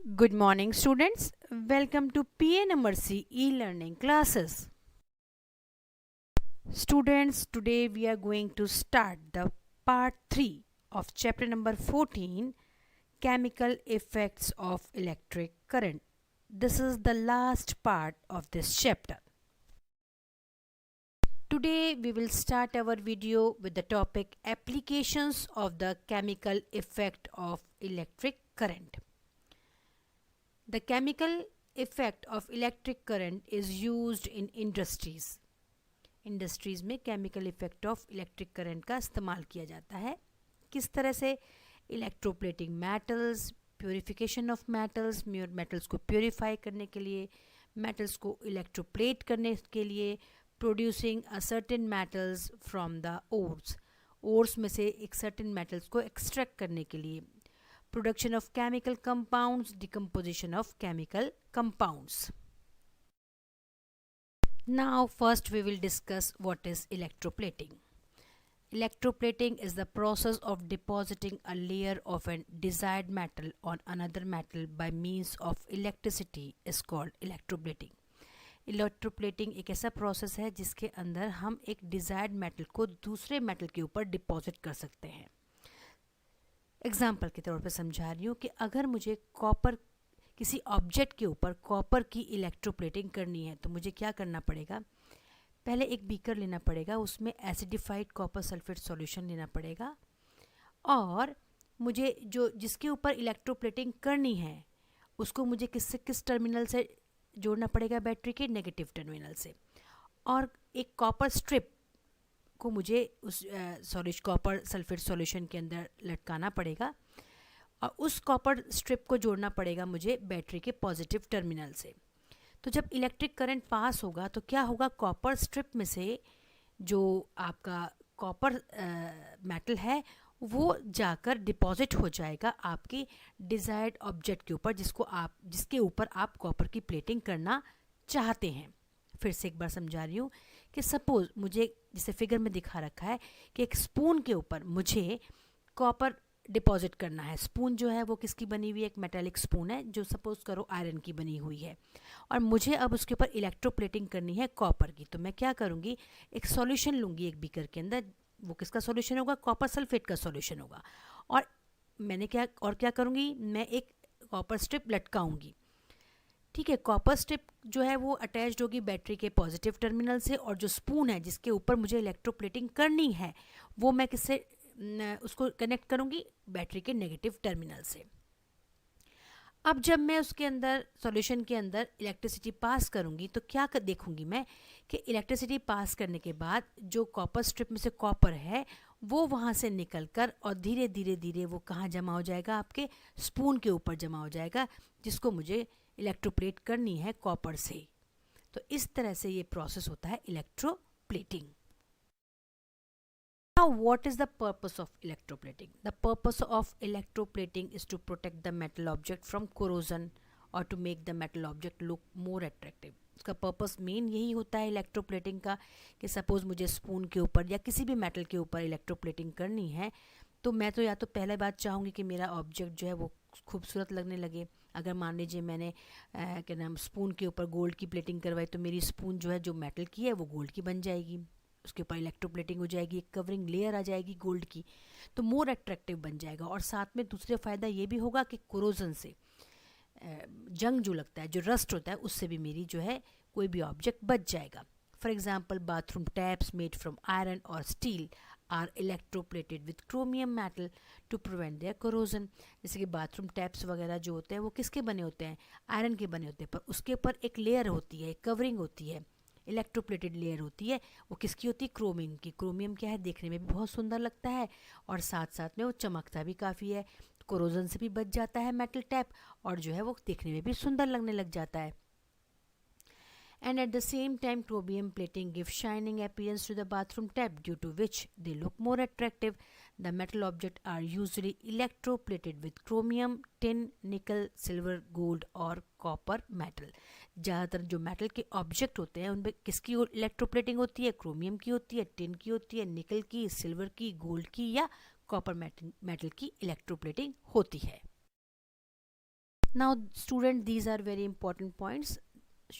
Good morning, students. Welcome to PNMRC e-learning classes. Students, today we are going to start the part 3 of chapter number 14, Chemical Effects of Electric Current. This is the last part of this chapter. Today we will start our video with the topic Applications of the Chemical Effect of Electric Current. The chemical effect of electric current is used in industries. Industries में chemical effect of electric current का इस्तेमाल किया जाता है. किस तरह से? Electroplating metals, purification of metals, metals को प्योरीफाई करने के लिए, मेटल्स को इलेक्ट्रोप्लेट करने के लिए, producing a certain metals from the ores, ores में से एक सर्टेन मेटल्स को एक्सट्रैक्ट करने के लिए, production of chemical compounds, decomposition of chemical compounds. Now first we will discuss what is electroplating. Electroplating is the process of depositing a layer of a desired metal on another metal by means of electricity is called electroplating. Electroplating एक ऐसा process है जिसके अंदर हम एक desired metal को दूसरे metal के ऊपर डिपॉजिट कर सकते हैं. एग्जाम्पल के तौर पे समझा रही हूँ कि अगर मुझे कॉपर, किसी ऑब्जेक्ट के ऊपर कॉपर की इलेक्ट्रोप्लेटिंग करनी है तो मुझे क्या करना पड़ेगा? पहले एक बीकर लेना पड़ेगा, उसमें एसिडिफाइड कॉपर सल्फेट सॉल्यूशन लेना पड़ेगा, और मुझे जिसके ऊपर इलेक्ट्रोप्लेटिंग करनी है उसको मुझे किस टर्मिनल से जोड़ना पड़ेगा? बैटरी के नेगेटिव टर्मिनल से. और एक कॉपर स्ट्रिप को मुझे उस कॉपर सल्फेट सॉल्यूशन के अंदर लटकाना पड़ेगा, और उस कॉपर स्ट्रिप को जोड़ना पड़ेगा मुझे बैटरी के पॉजिटिव टर्मिनल से. तो जब इलेक्ट्रिक करंट पास होगा तो क्या होगा? कॉपर स्ट्रिप में से जो आपका कॉपर मेटल है वो जाकर डिपॉजिट हो जाएगा आपकी डिज़ायर्ड ऑब्जेक्ट के ऊपर, जिसके ऊपर आप कॉपर की प्लेटिंग करना चाहते हैं. फिर से एक बार समझा रही हूँ कि सपोज़ मुझे, जिसे फिगर में दिखा रखा है, कि एक स्पून के ऊपर मुझे कॉपर डिपॉजिट करना है. स्पून जो है वो किसकी बनी हुई है? एक मेटालिक स्पून है जो सपोज़ करो आयरन की बनी हुई है, और मुझे अब उसके ऊपर इलेक्ट्रोप्लेटिंग करनी है कॉपर की. तो मैं क्या करूँगी? एक सॉल्यूशन लूँगी एक बीकर के अंदर. वो किसका सॉल्यूशन होगा? कॉपर सल्फेट का सॉल्यूशन होगा. और क्या करूँगी? मैं एक कॉपर स्ट्रिप लटकाऊँगी. ठीक है, कॉपर स्ट्रिप जो है वो अटैच्ड होगी बैटरी के पॉजिटिव टर्मिनल से, और जो स्पून है जिसके ऊपर मुझे इलेक्ट्रोप्लेटिंग करनी है वो मैं किससे उसको कनेक्ट करूँगी? बैटरी के नेगेटिव टर्मिनल से. अब जब मैं उसके अंदर सॉल्यूशन के अंदर इलेक्ट्रिसिटी पास करूँगी तो क्या देखूँगी मैं कि इलेक्ट्रिसिटी पास करने के बाद जो कॉपर स्ट्रिप में से कॉपर है वो वहाँ से निकलकर और धीरे धीरे धीरे वो कहाँ जमा हो जाएगा? आपके स्पून के ऊपर जमा हो जाएगा, जिसको मुझे इलेक्ट्रोप्लेट करनी है कॉपर से. तो इस तरह से ये प्रोसेस होता है electroplating. Now what is the purpose of electroplating? The purpose of electroplating is to protect the metal object from corrosion or to make the metal object look more attractive. उसका purpose main यही होता है electroplating का कि suppose मुझे spoon के ऊपर या किसी भी मेटल के ऊपर इलेक्ट्रोप्लेटिंग करनी है, तो मैं तो या तो पहले बात चाहूँगी कि मेरा ऑब्जेक्ट जो है वो खूबसूरत लगने लगे. अगर मान लीजिए मैंने क्या नाम स्पून के ऊपर गोल्ड की प्लेटिंग करवाई तो मेरी स्पून जो है जो मेटल की है वो गोल्ड की बन जाएगी. उसके ऊपर इलेक्ट्रोप्लेटिंग हो जाएगी, एक कवरिंग लेयर आ जाएगी गोल्ड की, तो मोर अट्रैक्टिव बन जाएगा. और साथ में दूसरे फ़ायदा ये भी होगा कि कोरोजन से, जंग जो लगता है, जो रस्ट होता है, उससे भी मेरी जो है कोई भी ऑब्जेक्ट बच जाएगा. For example bathroom taps made from iron और steel are electroplated with chromium metal to prevent their corrosion. जैसे कि बाथरूम टैप्स वगैरह जो होते हैं वो किसके बने होते हैं? आयरन के बने होते हैं, पर उसके ऊपर एक लेयर होती है, एक कवरिंग होती है, इलेक्ट्रोप्लेटेड लेयर होती है. वो किसकी होती है? क्रोमियम की. क्रोमियम क्या है? देखने में भी बहुत सुंदर लगता है और साथ साथ में वो चमकता भी काफ़ी है. कोरोजन से भी बच जाता है मेटल टैप, और जो है वो देखने में भी सुंदर लगने लग जाता है. And at the same time chromium plating gives shining appearance to the bathroom tap, due to which they look more attractive. The metal objects are usually electroplated with chromium, tin, nickel, silver, gold और copper metal. ज़्यादातर जो metal के object होते हैं उनमें किसकी electroplating होती है? क्रोमियम की होती है, टिन की होती है, निकल की, सिल्वर की, गोल्ड की या कॉपर मेटल की इलेक्ट्रोप्लेटिंग होती है. Now student, these are very important points,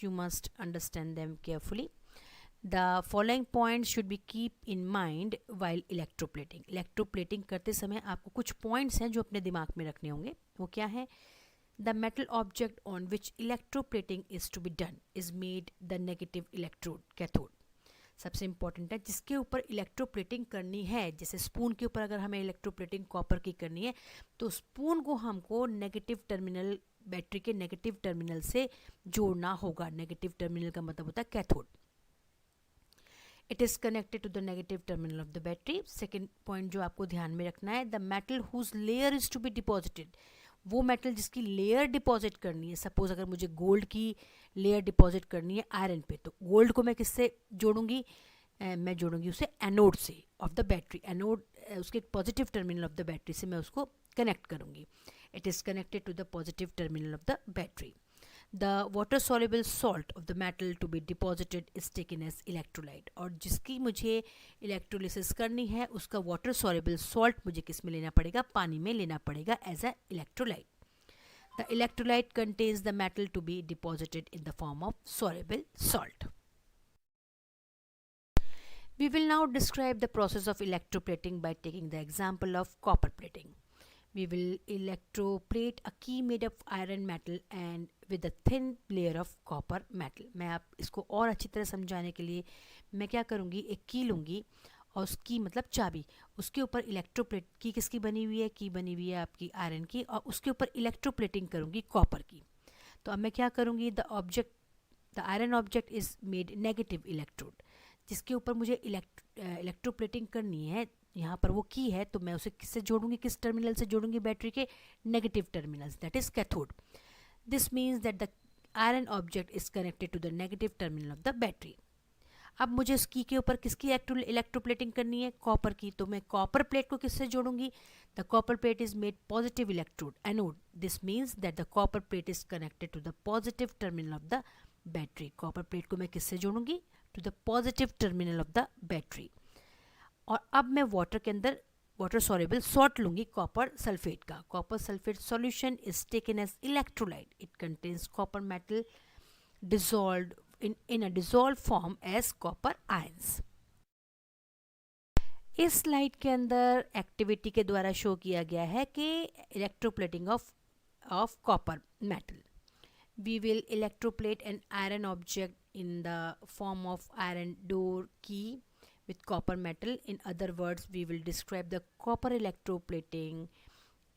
you must understand them carefully. The following points should be keep in mind while electroplating. Electroplating करते समय आपको कुछ points हैं जो अपने दिमाग में रखने होंगे. वो क्या है? The metal object on which electroplating is to be done is made the negative electrode, cathode. सबसे इम्पॉर्टेंट है जिसके ऊपर इलेक्ट्रोप्लेटिंग करनी है, जैसे स्पून के ऊपर अगर हमें इलेक्ट्रोप्लेटिंग कॉपर की करनी है तो स्पून को हमको नेगेटिव टर्मिनल, बैटरी के नेगेटिव टर्मिनल से जोड़ना होगा. नेगेटिव टर्मिनल का मतलब होता है cathode. It is connected to the negative terminal of the battery. Second point जो आपको ध्यान में रखना है, the metal whose layer is to be deposited. वो मेटल जिसकी लेयर डिपॉजिट करनी है, सपोज अगर मुझे गोल्ड की लेयर डिपॉजिट करनी है आयरन पे, तो गोल्ड को मैं किससे जोड़ूंगी? मैं जोड़ूंगी उसे एनोड से ऑफ द बैटरी. एनोड उसके positive terminal of the battery से मैं उसको कनेक्ट करूंगी. It is connected to the positive terminal of the battery. The water soluble salt of the metal to be deposited is taken as electrolyte. और जिसकी मुझे electrolysis करनी है उसका वाटर soluble salt मुझे किस में लेना पड़ेगा? पानी में लेना पड़ेगा as a electrolyte. The electrolyte contains the metal to be deposited in the form of soluble salt. We will now describe the process of electroplating by taking the example of copper plating. We will electroplate a key made of iron metal and with a thin layer of copper metal. मैं आप इसको और अच्छी तरह समझाने के लिए मैं क्या करूँगी, एक की लूँगी और उसकी मतलब चाबी, उसके ऊपर इलेक्ट्रोप्लेट की किसकी बनी हुई है? की बनी हुई है आपकी आयरन की, और उसके ऊपर इलेक्ट्रोप्लेटिंग करूँगी कॉपर की. तो अब मैं क्या करूँगी, the iron object is made negative electrode. जिसके ऊपर मुझे इलेक्ट्रोप्लेटिंग करनी है, यहाँ पर वो की है, तो मैं उसे किससे जोड़ूंगी? किस टर्मिनल से जोड़ूंगी? बैटरी के negative terminals, that is cathode. This means that the iron object is connected to the negative terminal of the battery. अब मुझे उस की के ऊपर किसकी इलेक्ट्रोप्लेटिंग करनी है? कॉपर की. तो मैं कॉपर प्लेट को किससे जोड़ूंगी? The copper plate is made positive electrode, anode. This means that the copper plate is connected to the positive terminal of the battery. Copper plate को मैं किससे जोड़ूंगी? To the positive terminal of the battery. और अब मैं water के अंदर water soluble salt लूंगी कॉपर सल्फेट का. Copper sulphate solution is taken as electrolyte. It contains copper metal dissolved in a dissolved form as copper ions. इस slide के अंदर एक्टिविटी के द्वारा शो किया गया है कि electroplating of copper metal. We will electroplate an iron object in the form of iron door key with copper metal. In other words, we will describe the copper electroplating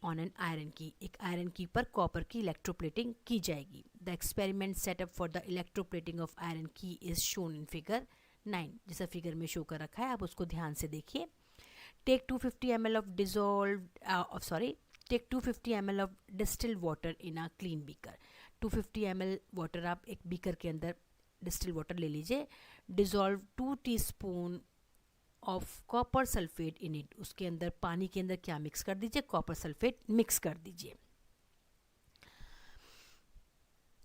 on an iron key. एक iron key पर copper की electroplating की जाएगी. The experiment setup for the electroplating of iron key is shown in figure 9. जैसा figure में show कर रखा है, आप उसको ध्यान से देखिए. Take 250 ml of take 250 ml of distilled water in a clean beaker. 250 ml water आप एक बीकर के अंदर डिस्टिल वाटर ले लीजिए. Dissolve 2 teaspoon of copper sulphate in it. उसके अंदर पानी के अंदर क्या मिक्स कर दीजिए? कॉपर सल्फेट मिक्स कर दीजिए.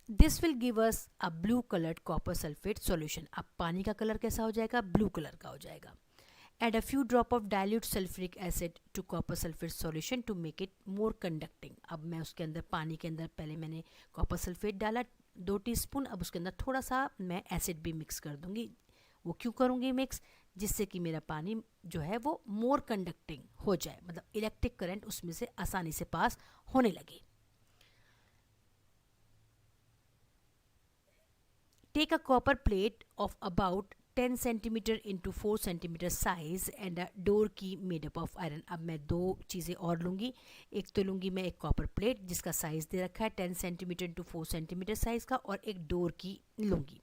This will give us a blue coloured copper sulphate solution. अब पानी का कलर कैसा हो जाएगा? ब्लू कलर का हो जाएगा. Add a few drop of dilute sulfuric acid to copper sulfate solution to make it more conducting. अब मैं उसके अंदर पानी के अंदर पहले मैंने कॉपर सल्फेट डाला 2 टीस्पून. अब उसके अंदर थोड़ा सा मैं एसिड भी मिक्स कर दूंगी. वो क्यों करूँगी मिक्स? जिससे कि मेरा पानी जो है वो मोर कंडक्टिंग हो जाए, मतलब इलेक्ट्रिक करंट उसमें से आसानी से पास होने लगे. Take a copper plate of about 10 centimeter into 4 centimeter size and a door key made up of iron. अब मैं दो चीज़ें और लूँगी. एक तो लूँगी मैं एक कॉपर प्लेट जिसका साइज़ दे रखा है 10 सेंटीमीटर इंटू 4 सेंटीमीटर साइज़ का, और एक डोर की लूँगी.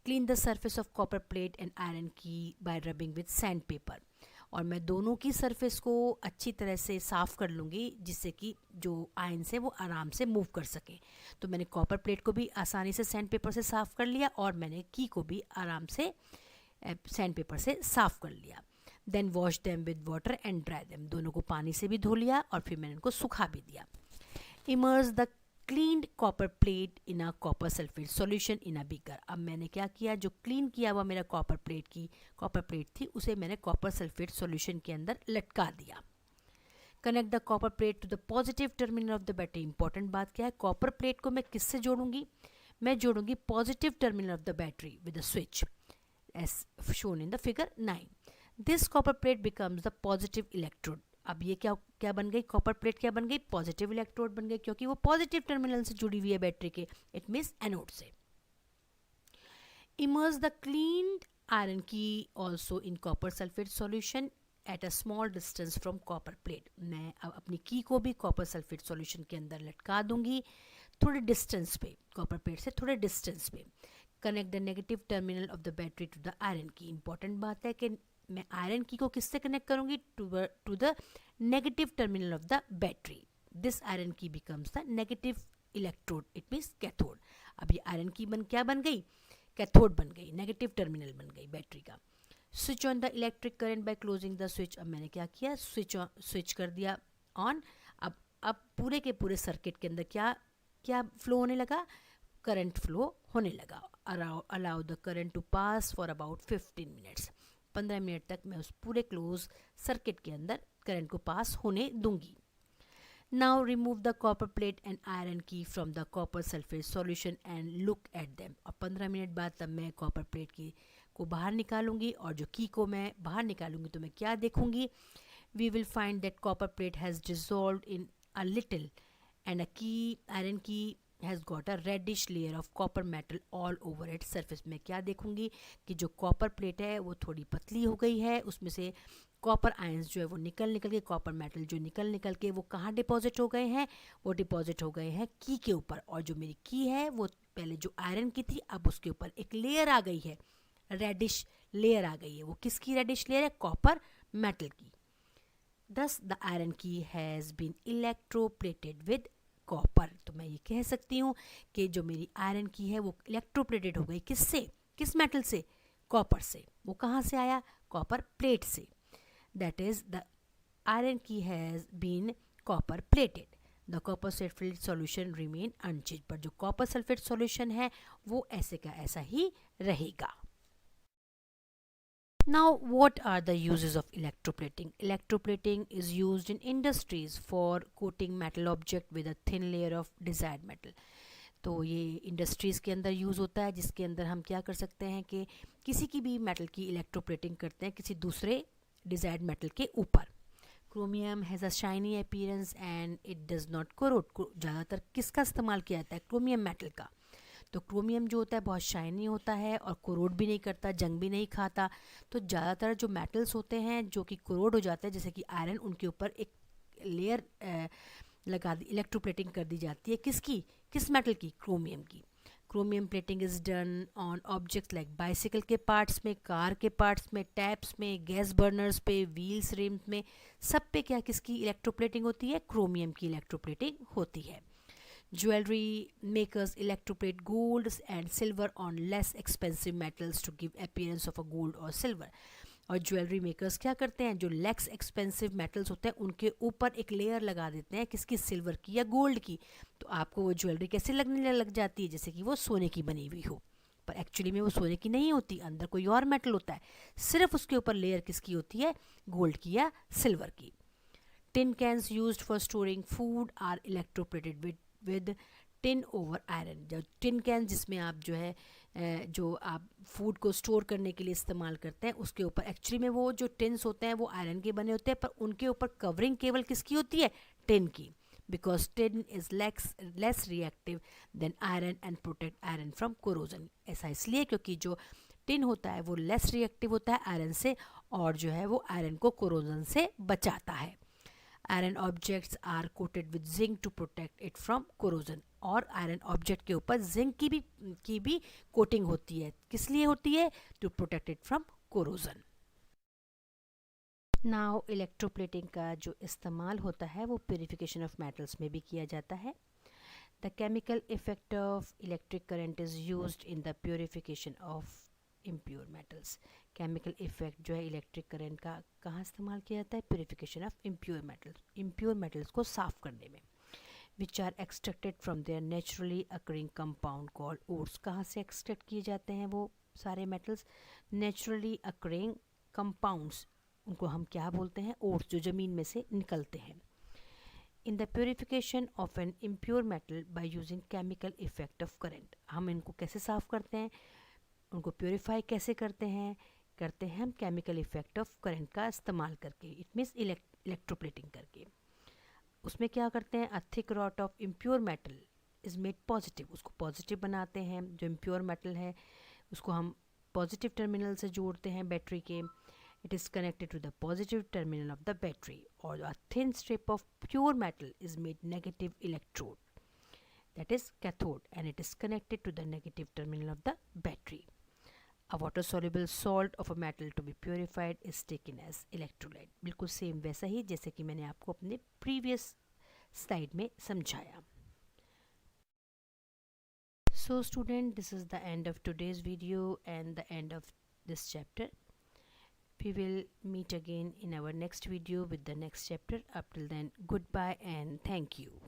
Clean the surface of copper plate and iron key by rubbing with sandpaper. और मैं दोनों की सरफेस को अच्छी तरह से साफ़ कर लूँगी जिससे कि जो आयन से वो आराम से मूव कर सके. तो मैंने कॉपर प्लेट को भी आसानी से सैंड पेपर से साफ़ कर लिया और मैंने की को भी आराम से सैंड पेपर से साफ़ कर लिया. Then wash them with water and dry them. दोनों को पानी से भी धो लिया और फिर मैंने उनको सुखा भी दिया. Immerse the cleaned copper plate in a copper sulphate solution in a beaker. अब मैंने क्या किया? जो क्लीन किया हुआ मेरा कॉपर प्लेट थी उसे मैंने कॉपर सल्फेट सॉल्यूशन के अंदर लटका दिया. Connect the copper plate to the positive terminal of the battery. Important बात क्या है, कॉपर प्लेट को मैं किससे जोड़ूंगी, मैं जोड़ूंगी positive terminal of the battery with a switch as shown in the figure 9। This copper plate becomes the positive electrode. अब ये क्या क्या बन गई, कॉपर प्लेट क्या बन गई, पॉजिटिव इलेक्ट्रोड बन गई, क्योंकि वो पॉजिटिव टर्मिनल से जुड़ी हुई है बैटरी के, इट मीन्स एनोड से। इमर्स द क्लीन्ड आयरन की also in copper sulphate solution at a small distance from copper plate. मैं अब अपनी की को भी कॉपर सल्फेट सॉल्यूशन के अंदर लटका दूंगी, थोड़े डिस्टेंस पे, कॉपर प्लेट से थोड़े डिस्टेंस पे। Connect the negative terminal of the battery to the iron key. Important बात है कि मैं आयरन की को किससे कनेक्ट करूंगी, to the negative terminal of the battery. This iron key becomes the negative electrode, it means cathode. अब ये आयरन की क्या बन गई, कैथोड बन गई, नेगेटिव टर्मिनल बन गई बैटरी का। Switch on the electric current by closing the switch. अब मैंने क्या किया, स्विच कर दिया ऑन। अब पूरे के पूरे सर्किट के अंदर क्या फ्लो होने लगा, करंट फ्लो होने लगा। Allow the current to pass for about 15 minutes. 15 minute तक मैं उस पूरे क्लोज सर्किट के अंदर करंट को पास होने दूंगी। Now remove the copper plate and iron key from the copper sulphate solution and look at them. अब 15 मिनट बाद तब मैं कॉपर प्लेट की को बाहर निकालूंगी, और जो की को मैं बाहर निकालूंगी तो मैं क्या देखूंगी, we will find that copper plate has dissolved in a little and a key iron key has got a reddish layer of copper metal all over its surface. में क्या देखूंगी कि जो कॉपर प्लेट है वो थोड़ी पतली हो गई है, उसमें से कॉपर आयंस जो है वो निकल के, कॉपर मेटल जो निकल के वो कहाँ डिपॉजिट हो गए हैं, वो डिपॉजिट हो गए हैं की के ऊपर। और जो मेरी की है वो पहले जो आयरन की थी, अब उसके ऊपर एक लेयर आ गई है, रेडिश लेयर आ गई है। वो किसकी रेडिश लेयर है, कॉपर मेटल की। Thus the iron key has been electroplated with copper। तो मैं ये कह सकती हूँ कि जो मेरी आयरन की है वो इलेक्ट्रोप्लेटेड हो गई, किससे, किस मेटल से, कॉपर से। वो कहाँ से आया, कॉपर प्लेट से। That is the iron key has been copper plated. The copper sulphate solution remain unchanged. पर जो कॉपर सल्फेट सॉल्यूशन है वो ऐसे का ऐसा ही रहेगा। Now, what are the uses of electroplating? Electroplating is used in industries for coating metal object with a thin layer of desired metal। तो ये इंडस्ट्रीज़ के अंदर यूज़ होता है, जिसके अंदर हम क्या कर सकते हैं कि किसी की भी मेटल की इलेक्ट्रोप्लेटिंग करते हैं किसी दूसरे डिजायर्ड मेटल के ऊपर। Chromium has a shiny appearance and it does not corrode. ज़्यादातर किसका इस्तेमाल किया जाता है, क्रोमियम मेटल का। तो क्रोमियम जो होता है बहुत शाइनी होता है और कोरोड भी नहीं करता, जंग भी नहीं खाता। तो ज़्यादातर जो मेटल्स होते हैं जो कि कोरोड हो जाते हैं, जैसे कि आयरन, उनके ऊपर एक लेयर लगा दी, इलेक्ट्रोप्लेटिंग कर दी जाती है। किसकी, किस मेटल की, क्रोमियम की। Chromium plating is done on objects like bicycle के पार्ट्स में, कार के पार्ट्स में, टैप्स में, गैस बर्नर्स पे, व्हील्स, रिम्स में, सब पे क्या किसकी इलेक्ट्रोप्लेटिंग होती है, क्रोमियम की इलेक्ट्रोप्लेटिंग होती है। Jewelry makers electroplate gold and silver on less expensive metals to give appearance of a gold or silver। और ज्वेलरी मेकर्स क्या करते हैं, जो लेस एक्सपेंसिव मेटल्स होते हैं उनके ऊपर एक लेयर लगा देते हैं, किसकी, सिल्वर की या गोल्ड की। तो आपको वो ज्वेलरी कैसे लगने लग जाती है, जैसे कि वो सोने की बनी हुई हो, पर एक्चुअली में वो सोने की नहीं होती, अंदर कोई और मेटल होता है, सिर्फ उसके ऊपर लेयर किसकी होती है, गोल्ड की या सिल्वर की। Tin cans used for storing food are electroplated with tin over iron. जो टिन कैन जिसमें आप जो है जो आप फूड को स्टोर करने के लिए इस्तेमाल करते हैं, उसके ऊपर एक्चुअली में वो जो टिन्स होते हैं वो आयरन के बने होते हैं, पर उनके ऊपर कवरिंग केवल किसकी होती है, टिन की। Because tin is less reactive than iron and protect iron from corrosion. ऐसा इसलिए क्योंकि जो टिन होता है वो लेस रिएक्टिव होता है आयरन से, और जो है वो आयरन को कोरोजन से बचाता है। Iron objects are coated with zinc to protect it from corrosion. और आयरन ऑब्जेक्ट के ऊपर जिंक की भी कोटिंग होती है, किस लिए होती है, to protect it from corrosion. Now electroplating का जो इस्तेमाल होता है वो प्योरिफिकेशन ऑफ मेटल्स में भी किया जाता है। The chemical effect of electric current is used in the purification of impure metals. Chemical effect जो है इलेक्ट्रिक करंट का कहाँ इस्तेमाल किया जाता है, प्योरिफिकेशन ऑफ इम्प्योर मेटल्स को साफ करने में। Which are extracted from their naturally occurring compound called ores. कहाँ से एक्सट्रैक्ट किए जाते हैं वो सारे मेटल्स, नेचुरली अकरिंग कंपाउंड्स, उनको हम क्या बोलते हैं, ओर्स, जो ज़मीन में से निकलते हैं। In the purification of an impure metal by using chemical effect of current. हम इनको कैसे साफ़ करते हैं, उनको प्योरीफाई कैसे करते हैं हम केमिकल इफेक्ट ऑफ करंट का इस्तेमाल करके, इट मीन्स इलेक्ट्रोप्लेटिंग करके। उसमें क्या करते हैं, a thick rod of impure metal is made positive, उसको पॉजिटिव बनाते हैं। जो इम्प्योर मेटल है उसको हम पॉजिटिव टर्मिनल से जोड़ते हैं बैटरी के। It is connected to the positive terminal of the battery. और a thin strip of pure metal is made negative electrode, that is cathode, and it is connected to the negative terminal of the battery. A water soluble salt of a metal to be purified is taken as electrolyte। बिल्कुल same वैसा ही जैसे कि मैंने आपको अपने previous slide में समझाया। So student, this is the end of today's video and the end of this chapter. We will meet again in our next video with the next chapter. Up till then, goodbye and thank you.